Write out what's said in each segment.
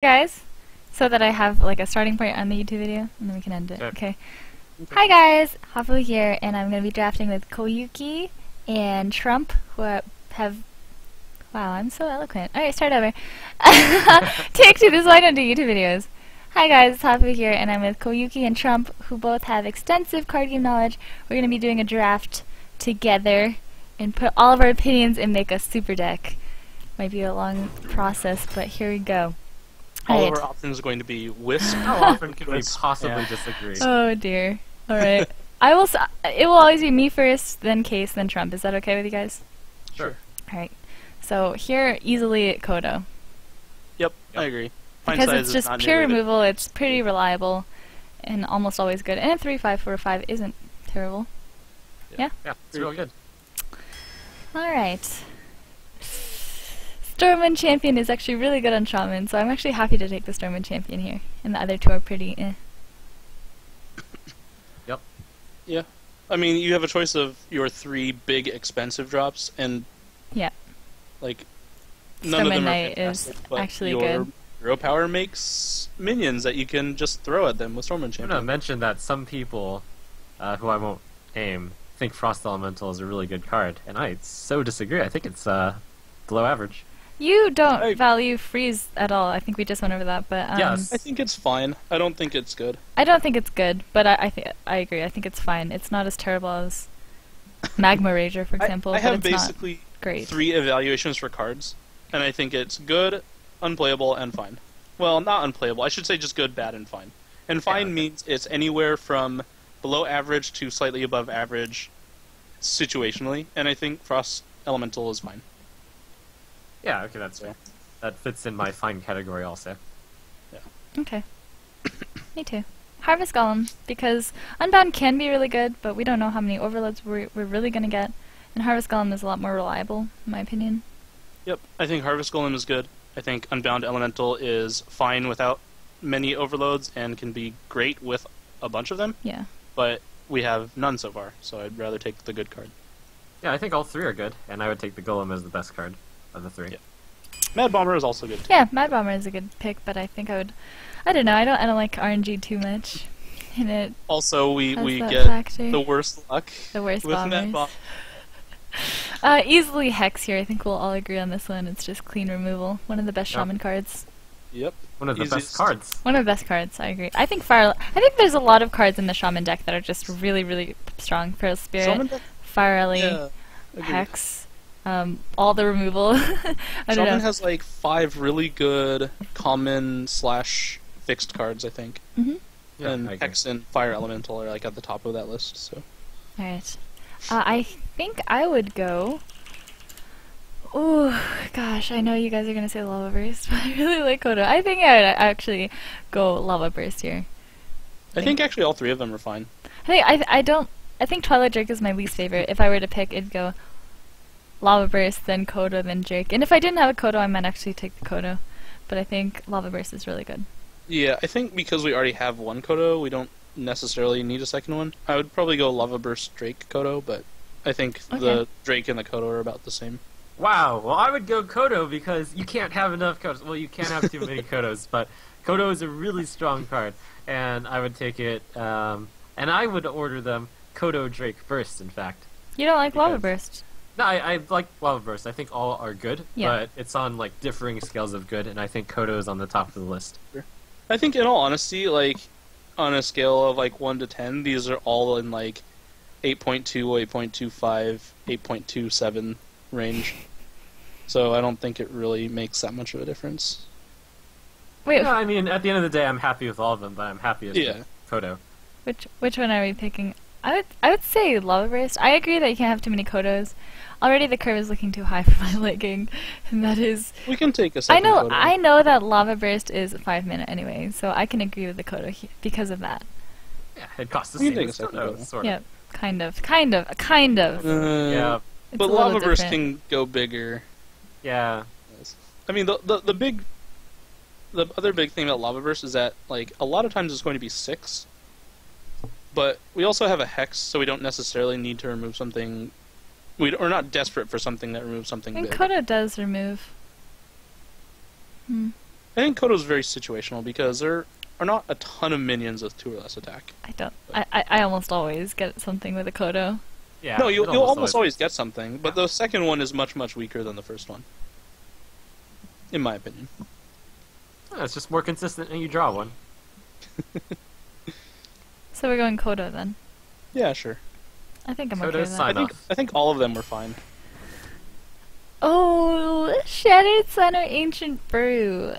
Guys, so that I have like a starting point on the YouTube video, and then we can end it. Okay. Hi guys, Hafu here, and I'm going to be drafting with Koyuki and Trump, who have... Wow, I'm so eloquent. Alright, start over. Take two, this is why I don't do YouTube videos. Hi guys, it's Hafu here, and I'm with Koyuki and Trump, who both have extensive card game knowledge. We're going to be doing a draft together, and put all of our opinions and make a super deck. Might be a long process, but here we go. All of our options are going to be Wisp. How often could we possibly disagree? Oh dear. Alright. I will. It will always be me first, then Case, then Trump. Is that okay with you guys? Sure. Alright. So here, easily Kodo. Yep, I agree. Fine Because size it's is just not pure nearly removal, it's pretty reliable, and almost always good. And a 3/5/4/5 isn't terrible. Yeah? Yeah, it's real good. Alright. Stormwind Champion is actually really good on Shaman, so I'm actually happy to take the Stormwind Champion here. And the other two are pretty eh. Yep. Yeah. I mean, you have a choice of your three big expensive drops, and Yeah. like none of them are Knight fantastic, is but actually your good. hero power makes minions that you can just throw at them with Stormwind I'm Champion. gonna mention that some people, who I won't name, think Frost Elemental is a really good card, and I so disagree. I think it's below average. You don't value freeze at all. I think we just went over that, but Yes. I think it's fine. I don't think it's good. I don't think it's good, but I agree. I think it's fine. It's not as terrible as Magma Rager, for example. I have but it's basically not great. 3 evaluations for cards, and I think it's good, unplayable, and fine. Well, not unplayable. I should say just good, bad, and fine. And fine okay. means it's anywhere from below average to slightly above average situationally, and I think Frost Elemental is fine. Yeah, okay, that's fair. That fits in my fine category also. Okay. Me too. Harvest Golem, because Unbound can be really good, but we don't know how many overloads we're really going to get, and Harvest Golem is a lot more reliable, in my opinion. Yep, I think Harvest Golem is good. I think Unbound Elemental is fine without many overloads and can be great with a bunch of them. Yeah. But we have none so far, so I'd rather take the good card. Yeah, I think all 3 are good, and I would take the Golem as the best card of the 3. Yeah. Mad Bomber is also good too. Yeah, Mad Bomber is a good pick, but I think I don't know, I don't like RNG too much. And it Also, we that get factor. the worst luck The worst with Mad bombers. Bomber. Easily Hex here. I think we'll all agree on this one. It's just clean removal. One of the best Yep. Shaman cards. Yep. One of the Easiest. best cards. One of the best cards, I agree. I think there's a lot of cards in the Shaman deck that are just really, really strong. Feral Spirit, Shaman deck? Fire Alley, Yeah. Agreed. Hex, all the removal. I don't Shaman know. has like 5 really good common / fixed cards, I think. Mm-hmm. Yeah, And I agree. Hex and Fire Elemental are like at the top of that list. So Alright. I think I would go... Ooh, gosh, I know you guys are gonna say Lava Burst, but I really like Kodo. I think I would actually go Lava Burst here. I think actually all 3 of them are fine. I think Twilight Drake is my least favorite. If I were to pick, it'd go Lava Burst, then Kodo, then Drake. And if I didn't have a Kodo, I might actually take the Kodo. But I think Lava Burst is really good. Yeah, I think because we already have one Kodo, we don't necessarily need a second one. I would probably go Lava Burst Drake Kodo, but I think Okay. the Drake and the Kodo are about the same. Wow, well I would go Kodo because you can't have enough Kodos. Well, you can't have too many Kodos, but Kodo is a really strong card, and I would take it, and I would order them Kodo Drake Burst, in fact. You don't like Lava Because- Burst? No, I like Lava Burst. I think all are good, Yeah. but it's on like differing scales of good, and I think Kodo is on the top of the list. I think in all honesty, like, on a scale of like 1 to 10, these are all in like 8.2, 8.25, 8.27 range. So I don't think it really makes that much of a difference. Wait, No, I mean, at the end of the day, I'm happy with all of them, but I'm happiest Yeah. with Kodo. which one are we picking? I would say Lava Burst. I agree that you can't have too many Kodos. Already the curve is looking too high for my liking, and that is... We can take a second Kodo. I know that Lava Burst is 5-minute anyway, so I can agree with the Kodo because of that. Yeah, it costs the We can same take as a second Kodo, Kodo. sort of. Yeah, kind of. Yeah, It's But a little Lava Burst different. can go bigger. yeah. I mean, the other big thing about Lava Burst is that, like, a lot of times it's going to be 6, but we also have a Hex, so we don't necessarily need to remove something. We're not desperate for something that removes something And big. Kodo does remove. I think Kodo's very situational because there are not a ton of minions with 2 or less attack. I don't. I almost always get something with a Kodo. Yeah. No, it you'll almost always get something, but the second one is much, much weaker than the first one. In my opinion. It's just more consistent and you draw one. So we're going Kodo then. Yeah, sure. I think I'm okay Kodo's with that. sign I think all of them were fine. Oh, Shattered Sun or Ancient Brew?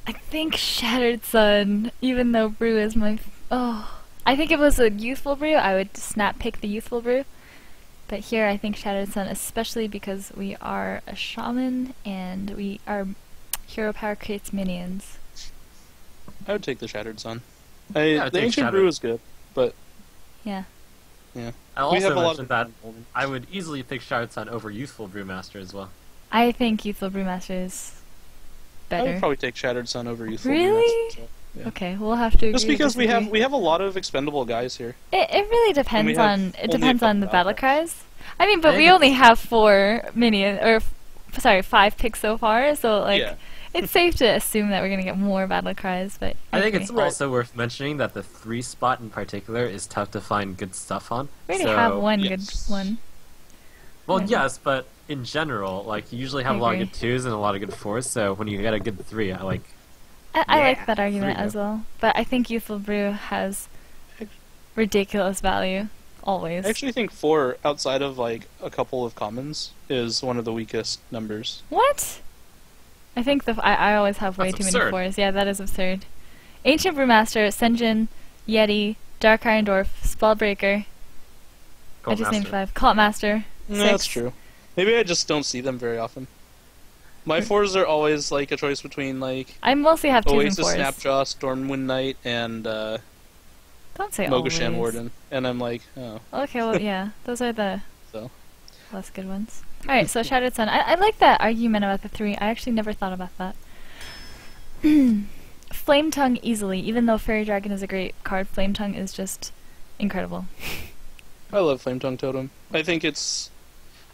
I think Shattered Sun, even though Brew is my... I think if it was a Youthful Brew, I would snap pick the Youthful Brew. But here I think Shattered Sun, especially because we are a Shaman and our hero power creates minions. I would take the Shattered Sun. Yeah, the Ancient Brew is good, but... Yeah. Yeah. I We also have a lot mentioned of- that I would easily pick Shattered Sun over Youthful Brewmaster as well. I think Youthful Brewmaster is I would better. probably take Shattered Sun over Youthful Really? Brewmaster, so, yeah. Okay, we'll have to agree Just because to we disagree. have a lot of expendable guys here. It really depends have on only a the couple battle outfits. cries. I mean, but I we think only have 4 minions, or sorry, 5 picks so far. So like, Yeah. it's safe to assume that we're gonna get more battle cries. But I think agree. it's also worth mentioning that the 3 spot in particular is tough to find good stuff on. we already so, have one yes. good one. Well, Yeah. yes, but in general, like, you usually have I a lot of agree. good 2s and a lot of good 4s, so when you get a good 3, I like... I Yeah, like that argument 3, as well. But I think Youthful Brew has ridiculous value always. I actually think 4, outside of like a couple of commons, is one of the weakest numbers. What? I think I always have way That's too absurd. many 4s. Yeah, that is absurd. Ancient Brewmaster, Senjin, Yeti, Dark Iron Dwarf, Spellbreaker. I just named 5. Cult Master. No, that's 6. true. Maybe I just don't see them very often. My 4s are always like a choice between like I mostly have 2s and Oasis 4s. Snapjaw, Stormwind Knight, and Don't say Mogashan always. Warden. And I'm like, oh. Okay, well, yeah, those are the So. less good ones. Alright, so Shattered Sun. I like that argument about the 3. I actually never thought about that. Flame Tongue easily. Even though Fairy Dragon is a great card, Flame Tongue is just incredible. I love Flame Tongue Totem. I think it's...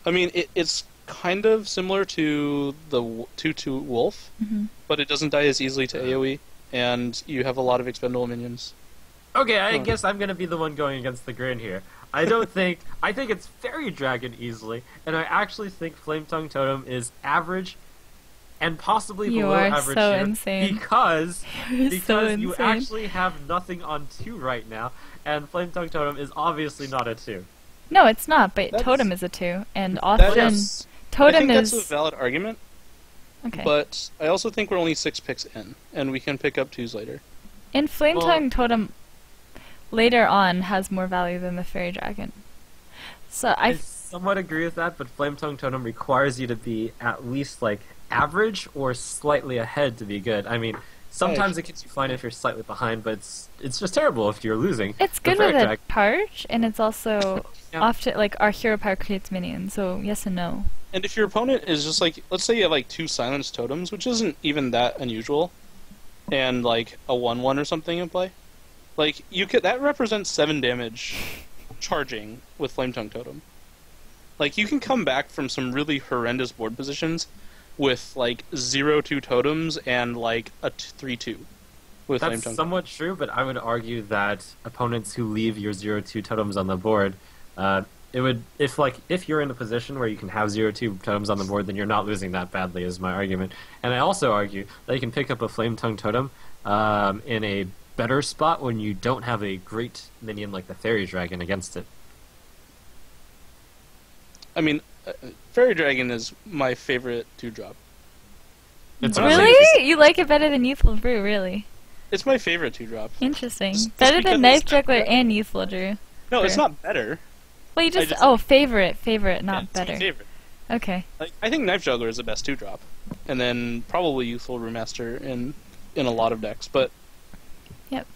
I mean, it's kind of similar to the 2/2 Wolf, Mhm. but it doesn't die as easily to AoE, and you have a lot of expendable minions. Okay, I Oh. guess I'm gonna be the one going against the grain here. I don't think... I think it's Fairy Dragon easily, and I actually think Flame Tongue Totem is average and possibly You below are average so here insane. because You're so you insane. actually have nothing on 2 right now, and Flame Tongue Totem is obviously not a 2. No, it's not, but That's- Totem is a 2. And That often is... I Totem think is... that's a valid argument, Okay. but I also think we're only 6 picks in, and we can pick up 2s later. In Flame Well- Tongue, Totem later on has more value than the Fairy Dragon. So I somewhat agree with that, but Flame Tongue Totem requires you to be at least, like, average or slightly ahead to be good. I mean, sometimes it gets you fine if you're slightly behind, but it's just terrible if you're losing. it's The good Fairy with a Dragon- charge, and it's also Yeah. often, like, our hero power creates minions, so yes and no. And if your opponent is just like, let's say you have like 2 silenced totems, which isn't even that unusual, and like a 1/1 or something in play, like that represents 7 damage charging with Flame Tongue Totem. Like you can come back from some really horrendous board positions with like 0/2 totems and like a 3/2 with Flame That's Tongue. somewhat true, but I would argue that opponents who leave your 0/2 totems on the board, it would if you're in a position where you can have 0/2 totems on the board, then you're not losing that badly, is my argument. And I also argue that you can pick up a Flame Tongue Totem in a better spot when you don't have a great minion like the Fairy Dragon against it. I mean, Fairy Dragon is my favorite 2-drop. It's Honestly, Really? You like it better than Youthful Brew, really? It's my favorite 2-drop. Interesting. Just Better because than Knife it's- Juggler and Youthful Brew. No, it's Fair. not better. Well, you just... just- Oh, favorite, not Yeah, it's my better. favorite. Okay. Like, I think Knife Juggler is the best 2-drop, and then probably Youthful Brewmaster in a lot of decks. But Yep.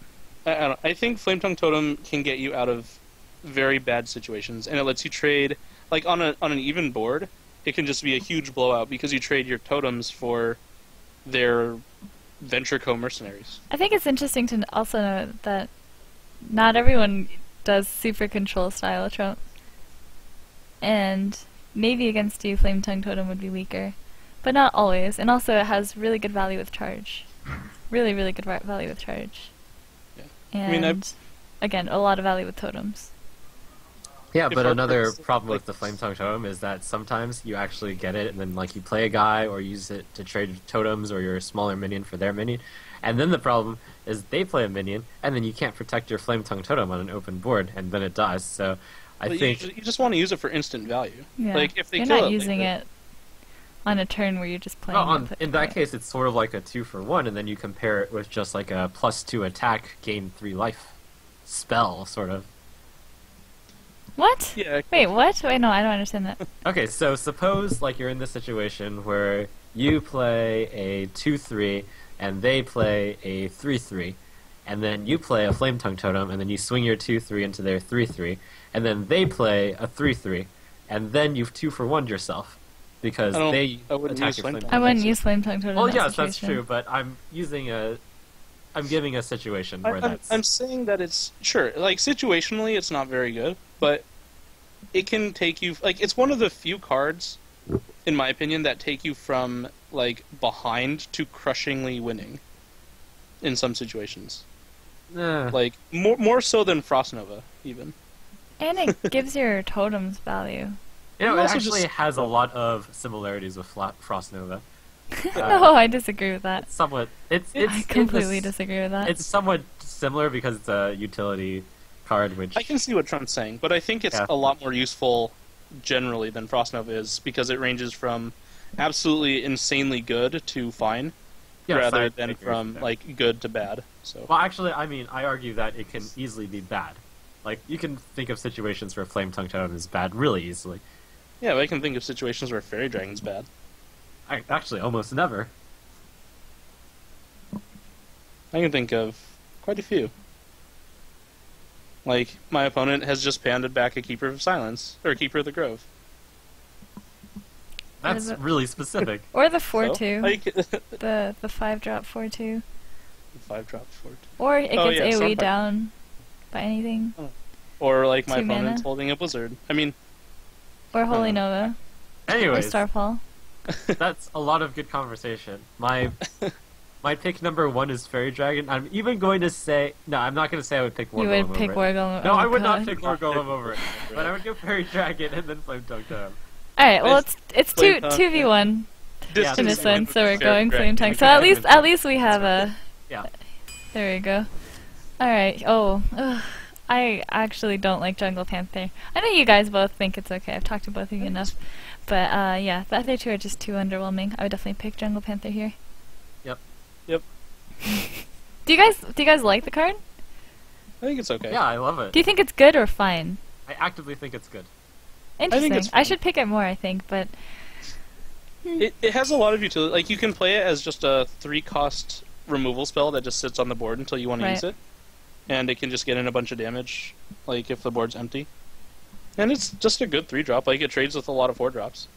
I think Flame Tongue Totem can get you out of very bad situations, and it lets you trade like on an even board. It can just be a huge blowout because you trade your totems for their Venture Co mercenaries. I think it's interesting to also note that not everyone does super control style Trump. And maybe against you, Flame Tongue Totem would be weaker. but not always. And also, it has really good value with charge. Really, really good value with charge. Yeah. And I mean, again, a lot of value with totems. Yeah, If but our another purpose is, problem like- with the Flame Tongue Totem is that sometimes you actually get it, and then like you play a guy or use it to trade totems or your smaller minion for their minion, and then the problem is they play a minion, and then you can't protect your Flame Tongue Totem on an open board, and then it dies. So I But think you just want to use it for instant value. Yeah. Like if they You're kill not it using later- it on a turn where you're just playing. well, it, in that case it's sort of like a 2-for-1, and then you compare it with just like a +2 attack, gain 3 life spell, sort of. What? Yeah. Wait, what? Wait, no, I don't understand that. Okay, so suppose like you're in this situation where you play a 2-3 and they play a 3-3, and then you play a Flame Tongue Totem, and then you swing your 2-3 into their 3-3, and then they play a 3-3, and then you've 2-for-1'd yourself because I they wouldn't attack use your Flame Flame Tongue. Tongue. I wouldn't use Flame Tongue Totem. Well, in that yes, that's situation. true, but I'm giving a situation where that's. I'm saying that it's sure, like situationally, it's not very good, but it can take you like it's one of the few cards, in my opinion, that take you from like behind to crushingly winning. In some situations, like more so than Frost Nova, even. And it gives your totems value. You know, I'm it also actually just- has a lot of similarities with Frost Nova. No, I disagree with that. It's somewhat. It's I completely disagree with that. It's somewhat similar because it's a utility card, which I can see what Trump's saying, but I think it's Yeah. a lot more useful generally than Frost Nova is because it ranges from absolutely insanely good to fine, Yes, I rather than agree with from that. like good to bad. So Well, actually, I mean, I argue that it can easily be bad. Like, you can think of situations where Flame Tongue Totem is bad really easily. yeah, but I can think of situations where Fairy Dragon's bad. Actually, almost never. I can think of quite a few. Like, my opponent has just banded back a Keeper of Silence, or Keeper of the Grove. What That's is it? really specific. Or the So, 4/2. like, The 5-drop 4/2. 5-drop 4. Or it Oh, gets yeah, AoE Stormfire. down by anything. Or like my 2 mana. opponent's holding a Blizzard. I mean, Or Holy Uh, Nova. Or Anyways, Starfall. that's a lot of good conversation. My pick number 1 is Fairy Dragon. I'm even going to say... No, I'm not going to say I would pick War You Golem would pick over it. War Golem. No, oh I would God. not pick War Golem over it. But I would go Fairy Dragon and then Flame Tongue Totem. Alright, well It's it's Flame 2v1 Yeah, in this one, so we're Fairy going Dragon. Flame Tongue. So Dragon. at least we have a... Yeah. There we go. Alright, I actually don't like Jungle Panther. I know you guys both think it's okay. I've talked to both of you enough. But yeah, the other two are just too underwhelming. I would definitely pick Jungle Panther here. Yep. Do you guys like the card? I think it's okay. Yeah, I love it. Do you think it's good or fine? I actively think it's good. Interesting. it's I fine. should pick it more, I think, but It has a lot of utility. Like, you can play it as just a 3-cost removal spell that just sits on the board until you want to Right. use it. And it can just get in a bunch of damage, like, if the board's empty. And it's just a good 3-drop. Like, it trades with a lot of 4-drops.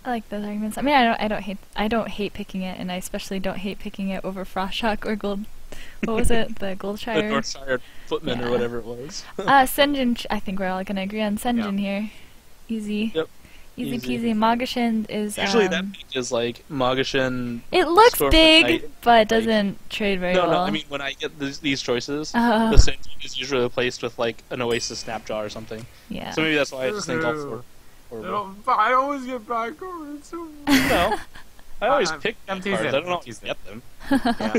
I like those arguments. I mean, I don't hate picking it, and I especially don't hate picking it over Frostshock or Gold. What was it? The The Goldshire. Northshire Footman Yeah. or whatever it was. Senjin. I think we're all gonna agree on Senjin here. Easy. Yep. Easy Easy. peasy. Magashin is. Usually that pick is like Magashin. It looks Storm big, Knight, but doesn't trade very No, well. I mean, when I get these choices, Uh, the Senjin is usually replaced with like an Oasis Snapjaw or something. yeah. So maybe that's why I just think all four. I always get bad cards. No, I always I'm- pick I'm bad teasing, cards. I don't I'm always teasing. get them. Yeah.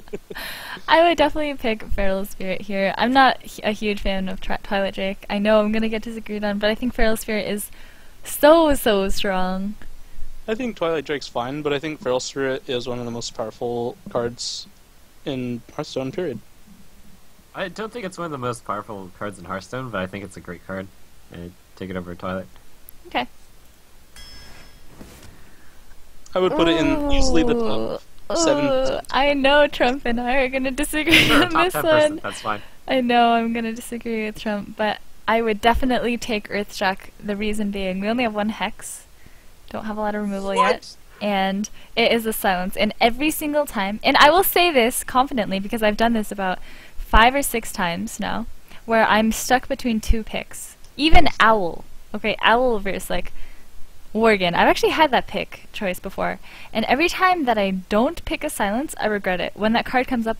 I would definitely pick Feral Spirit here. I'm not a huge fan of Twilight Drake. I know I'm gonna get disagreed on, but I think Feral Spirit is so strong. I think Twilight Drake's fine, but I think Feral Spirit is one of the most powerful cards in Hearthstone, period. I don't think it's one of the most powerful cards in Hearthstone, but I think it's a great card. And take it over Twilight. Okay. I would put it in easily the top 7%. I know Trump and I are gonna disagree Sure, on top this 10%, one. that's fine. I know I'm gonna disagree with Trump, but I would definitely take Earthshock. The reason being, we only have 1 hex, don't have a lot of removal yet, and it is a silence. And every single time, and I will say this confidently because I've done this about 5 or 6 times now, where I'm stuck between 2 picks. Even Owl. Okay, Owl versus like Worgen. I've actually had that pick choice before, and every time that I don't pick a silence, I regret it. When that card comes up,